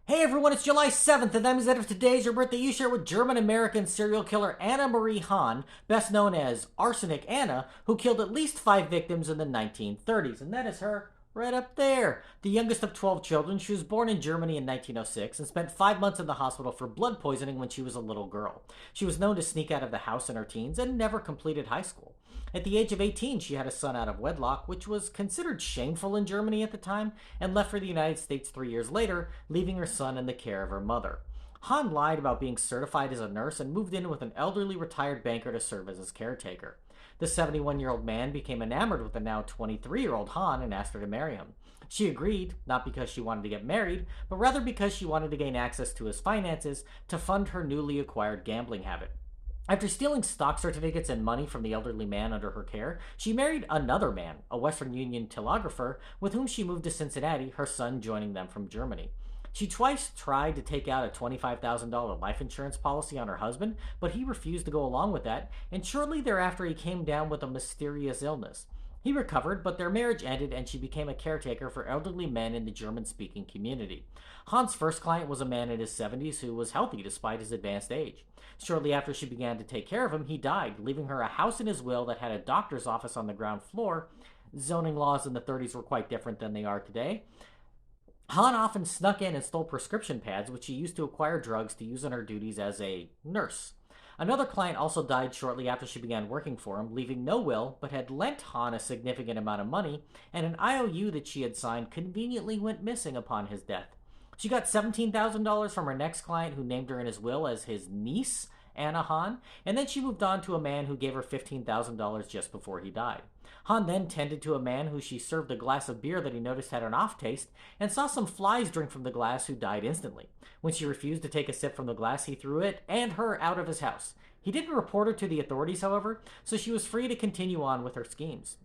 Hey everyone, it's July 7th, and that means that if today is your birthday, you share with German-American serial killer Anna Marie Hahn, best known as Arsenic Anna, who killed at least 5 victims in the 1930s. And that is her right up there. The youngest of 12 children, she was born in Germany in 1906 and spent 5 months in the hospital for blood poisoning when she was a little girl. She was known to sneak out of the house in her teens and never completed high school. At the age of 18, she had a son out of wedlock, which was considered shameful in Germany at the time, and left for the United States 3 years later, leaving her son in the care of her mother. Hahn lied about being certified as a nurse and moved in with an elderly retired banker to serve as his caretaker. The 71-year-old man became enamored with the now 23-year-old Hahn and asked her to marry him. She agreed, not because she wanted to get married, but rather because she wanted to gain access to his finances to fund her newly acquired gambling habit. After stealing stock certificates and money from the elderly man under her care, she married another man, a Western Union telegrapher, with whom she moved to Cincinnati, her son joining them from Germany. She twice tried to take out a $25,000 life insurance policy on her husband, but he refused to go along with that, and shortly thereafter he came down with a mysterious illness. He recovered, but their marriage ended and she became a caretaker for elderly men in the German-speaking community. Hahn's first client was a man in his 70s who was healthy despite his advanced age. Shortly after she began to take care of him, he died, leaving her a house in his will that had a doctor's office on the ground floor. Zoning laws in the 30s were quite different than they are today. Hahn often snuck in and stole prescription pads, which she used to acquire drugs to use in her duties as a nurse. Another client also died shortly after she began working for him, leaving no will, but had lent Hahn a significant amount of money, and an IOU that she had signed conveniently went missing upon his death. She got $17,000 from her next client, who named her in his will as his niece, Anna Hahn, and then she moved on to a man who gave her $15,000 just before he died. Hahn then tended to a man who she served a glass of beer that he noticed had an off taste, and saw some flies drink from the glass, who died instantly. When she refused to take a sip from the glass, he threw it and her out of his house. He didn't report her to the authorities, however, so she was free to continue on with her schemes.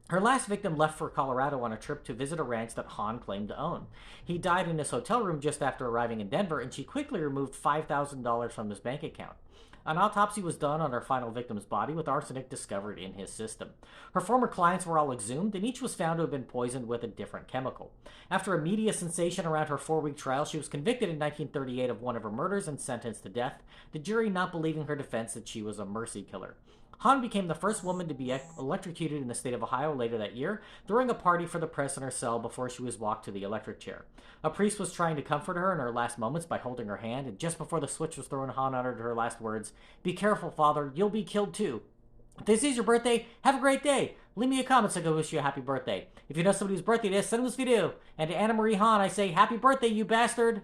Her last victim left for Colorado on a trip to visit a ranch that Hahn claimed to own. He died in his hotel room just after arriving in Denver, and she quickly removed $5,000 from his bank account. An autopsy was done on her final victim's body, with arsenic discovered in his system. Her former clients were all exhumed, and each was found to have been poisoned with a different chemical. After a media sensation around her 4-week trial, she was convicted in 1938 of one of her murders and sentenced to death, the jury not believing her defense that she was a mercy killer. Hahn became the first woman to be electrocuted in the state of Ohio later that year, throwing a party for the press in her cell before she was walked to the electric chair. A priest was trying to comfort her in her last moments by holding her hand, and just before the switch was thrown, Hahn uttered her last words, "Be careful, Father, you'll be killed too." If this is your birthday, have a great day. Leave me a comment so I can wish you a happy birthday. If you know somebody whose birthday it is, send them this video. And to Anna Marie Hahn, I say, happy birthday, you bastard!